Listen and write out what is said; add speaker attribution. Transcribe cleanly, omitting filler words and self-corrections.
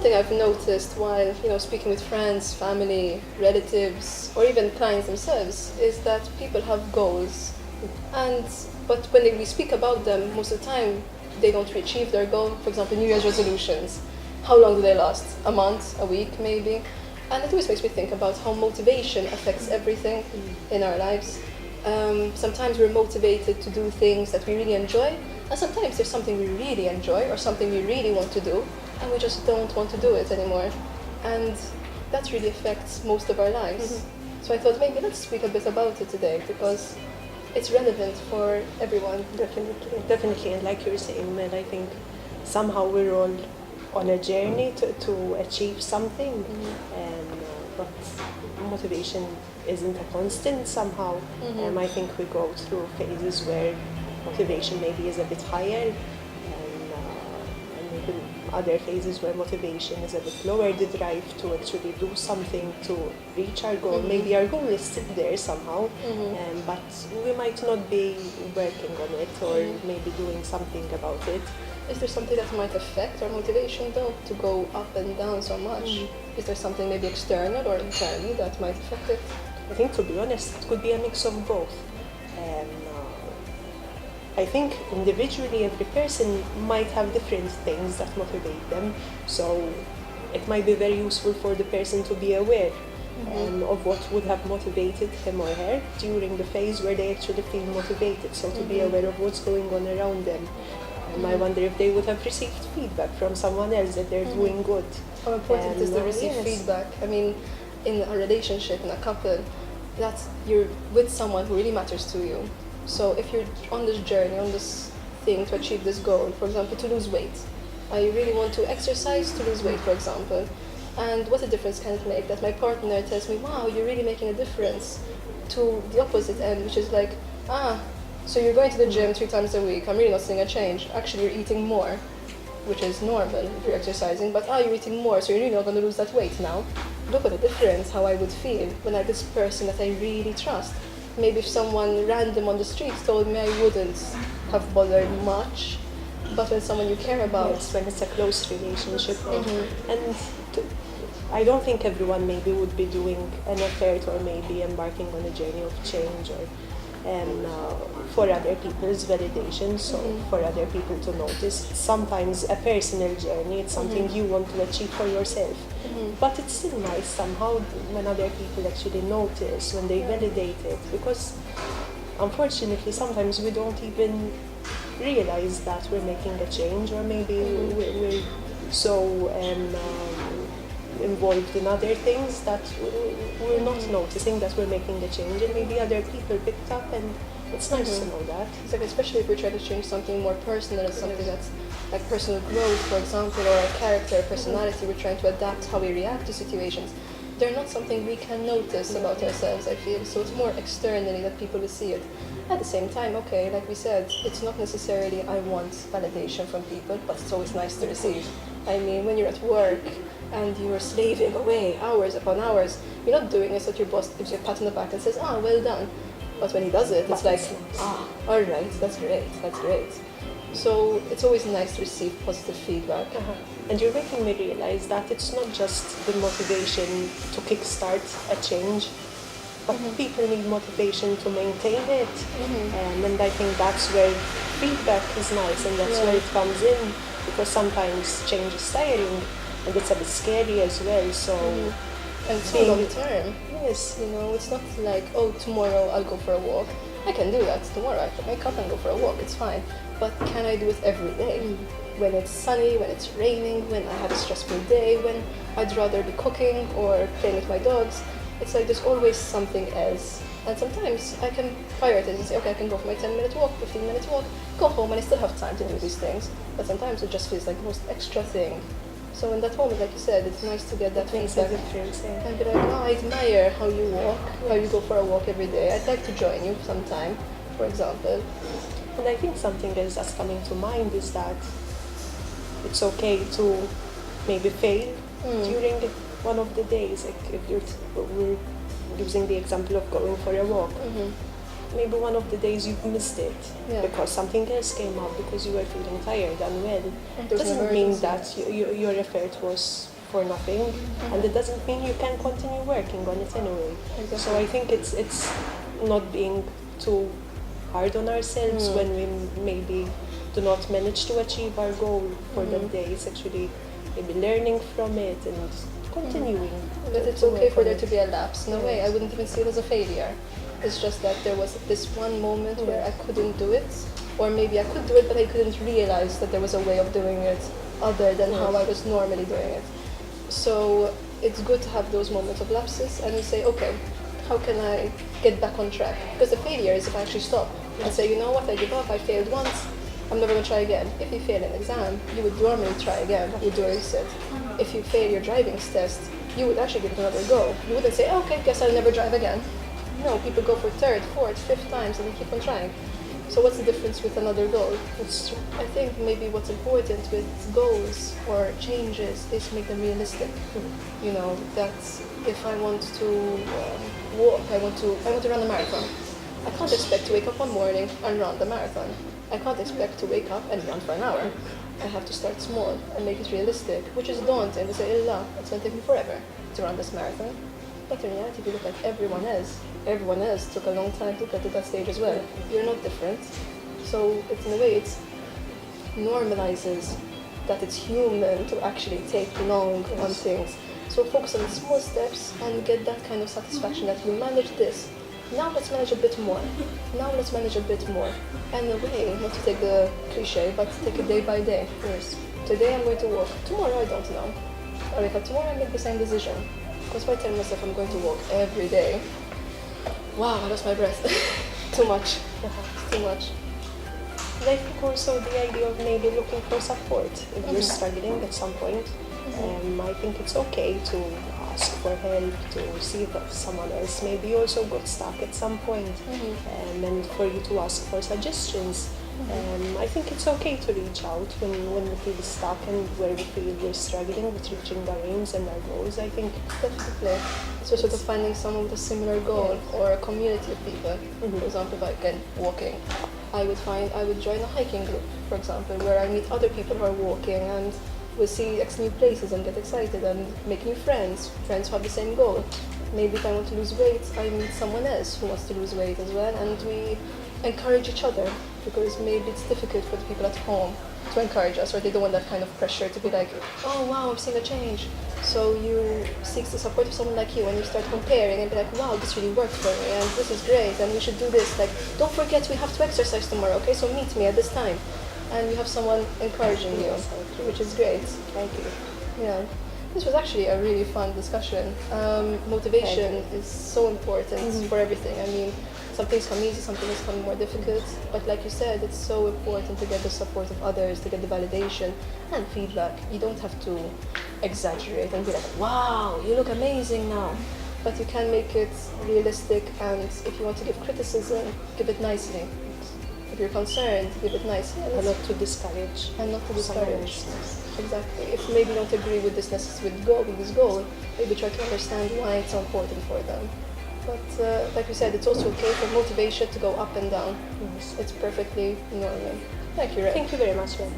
Speaker 1: thing I've noticed while, speaking with friends, family, relatives, or even clients themselves is that people have goals. And but when we speak about them, most of the time they don't achieve their goal. For example, New Year's resolutions. How long do they last? A month, a week, maybe? And it always makes me think about how motivation affects everything in our lives. Sometimes we're motivated to do things that we really enjoy, and sometimes there's something we really enjoy or something we really want to do, and we just don't want to do it anymore. And that really affects most of our lives. So I thought maybe let's speak a bit about it today because it's relevant for everyone.
Speaker 2: Definitely. And like you're saying, Mel, I think somehow we're all on a journey to achieve something, but motivation isn't a constant somehow. I think we go through phases where motivation maybe is a bit higher, and maybe other phases where motivation is a bit lower, the drive to actually do something to reach our goal. Maybe our goal is still there somehow, but we might not be working on it or maybe doing something about it.
Speaker 1: Is there something that might affect our motivation though, to go up and down so much? Is there something maybe external or internal that might affect it?
Speaker 2: I think, to be honest, it could be a mix of both. I think individually every person might have different things that motivate them, so it might be very useful for the person to be aware of what would have motivated him or her during the phase where they actually feel motivated, so to be aware of what's going on around them. I wonder if they would have received feedback from someone else that they're doing good.
Speaker 1: How important is to receive feedback? I mean, in a relationship, in a couple, that you're with someone who really matters to you. So if you're on this journey, on this thing to achieve this goal, for example, to lose weight, I really want to exercise to lose weight, for example. And what a difference can it make that my partner tells me, wow, you're really making a difference, to the opposite end, which is like, so you're going to the gym 3 times a week, I'm really not seeing a change. Actually, you're eating more, which is normal if you're exercising, but you're eating more, so you're really not going to lose that weight now. Look at the difference, how I would feel when I had this person that I really trust. Maybe if someone random on the street told me, I wouldn't have bothered much, but when someone you care about...
Speaker 2: Yes, when it's a close relationship. And I don't think everyone maybe would be doing an effort or maybe embarking on a journey of change or for other people's validation, so for other people to notice. It's sometimes a personal journey, it's something you want to achieve for yourself. But it's still nice somehow when other people actually notice, when they validate it, because unfortunately sometimes we don't even realize that we're making a change, or maybe we're so involved in other things that we're not noticing that we're making a change, and maybe other people picked up, and it's nice to know that.
Speaker 1: It's like, especially if we're trying to change something more personal, something that's like personal growth, for example, or a character, personality, we're trying to adapt how we react to situations. They're not something we can notice about ourselves, I feel, so it's more externally that people will see it. At the same time, okay, like we said, it's not necessarily I want validation from people, but it's always nice to receive. I mean, when you're at work and you're slaving away hours upon hours, you're not doing it so that your boss gives you a pat on the back and says, well done. But when he does it, it's like, all right, that's great. So it's always nice to receive positive feedback.
Speaker 2: And you're making me realize that it's not just the motivation to kickstart a change, but people need motivation to maintain it. And I think that's where feedback is nice, and that's where it comes in, because sometimes change is tiring and it's a bit scary as well. So
Speaker 1: and it's not long term.
Speaker 2: Yes.
Speaker 1: It's not like, tomorrow I'll go for a walk. I can do that tomorrow. I can wake up and go for a walk, it's fine. But can I do it every day? When it's sunny, when it's raining, when I have a stressful day, when I'd rather be cooking or playing with my dogs. It's like there's always something else. And sometimes I can prioritize and say, okay, I can go for my 10-minute walk, 15-minute walk, go home, and I still have time to do these things. But sometimes it just feels like the most extra thing. So in that moment, like you said, it's nice to get that feedback. And be like, I admire how you walk, how you go for a walk every day. I'd like to join you sometime, for example.
Speaker 2: And I think something else that's coming to mind is that it's okay to maybe fail during one of the days. Like if we're using the example of going for a walk, maybe one of the days you've missed it because something else came up, because you were feeling tired and well. It doesn't mean that your effort was for nothing, and it doesn't mean you can continue working on it anyway.
Speaker 1: Exactly.
Speaker 2: So I think it's not being too hard on ourselves when we maybe do not manage to achieve our goal for that day. It's actually maybe learning from it and continuing.
Speaker 1: But it's
Speaker 2: to
Speaker 1: okay
Speaker 2: work
Speaker 1: for
Speaker 2: on
Speaker 1: there
Speaker 2: it.
Speaker 1: to be a lapse. No way, I wouldn't even see it as a failure. It's just that there was this one moment where I couldn't do it, or maybe I could do it, but I couldn't realize that there was a way of doing it other than how I was normally doing it. So it's good to have those moments of lapses and you say, okay, how can I get back on track? Because the failure is if I actually stop and say, you know what, I give up, I failed once, I'm never going to try again. If you fail an exam, you would normally try again, you would do a reset. If you fail your driving test, you would actually give it another go. You wouldn't say, okay, guess I'll never drive again. No, people go for third, fourth, fifth times and they keep on trying. So what's the difference with another goal? I think maybe what's important with goals or changes is make them realistic. You know, that if I want to walk, I want to run a marathon. I can't expect to wake up one morning and run the marathon. I can't expect to wake up and run for an hour. I have to start small and make it realistic, which is daunting. They say, "Illa, it's going to take me forever to run this marathon." But in reality, if you look like everyone else took a long time to get to that stage as well. You're not different. So it's in a way, it normalizes that it's human to actually take long on things. So focus on the small steps and get that kind of satisfaction that you managed this. Now let's manage a bit more. Now let's manage a bit more. And in a way, not to take the cliche, but take it day by day. Yes. Today I'm going to walk. Tomorrow I don't know. Or if tomorrow I make the same decision. Because if I tell myself I'm going to walk every day, wow, I lost my breath. Too much. It's too much.
Speaker 2: And I think also the idea of maybe looking for support if you're struggling at some point. I think it's okay to ask for help, to see if someone else maybe also got stuck at some point, and for you to ask for suggestions. I think it's okay to reach out when we feel stuck and where we feel we're struggling with reaching our aims and our goals. I think
Speaker 1: Definitely. It's also to finding someone with a similar goal or a community of people. For example, if I again walking, I would join a hiking group, for example, where I meet other people who are walking and we'll see new places and get excited and make new friends who have the same goal. Maybe if I want to lose weight, I meet someone else who wants to lose weight as well, and we encourage each other, because maybe it's difficult for the people at home to encourage us, or they don't want that kind of pressure to be like, oh wow, I'm seeing a change. So you seek the support of someone like you, and you start comparing and be like, wow, this really worked for me, and this is great, and we should do this. Like, don't forget we have to exercise tomorrow, okay? So meet me at this time. And you have someone encouraging you, which is great. Thank you. Yeah. This was actually a really fun discussion. Motivation is so important for everything. I mean, some things come easy, some things come more difficult. But like you said, it's so important to get the support of others, to get the validation and feedback. You don't have to exaggerate and be like, wow, you look amazing now. But you can make it realistic, and if you want to give criticism, give it nicely. If you're concerned, give it nicely.
Speaker 2: and not to discourage.
Speaker 1: And not to
Speaker 2: someone
Speaker 1: discourage.
Speaker 2: else.
Speaker 1: Exactly. If maybe you don't agree with this with this goal, maybe try to understand why it's so important for them. But like we said, it's also okay for motivation to go up and down.
Speaker 2: Yes.
Speaker 1: It's perfectly normal. Thank you, Ray.
Speaker 2: Thank you very much, Ben.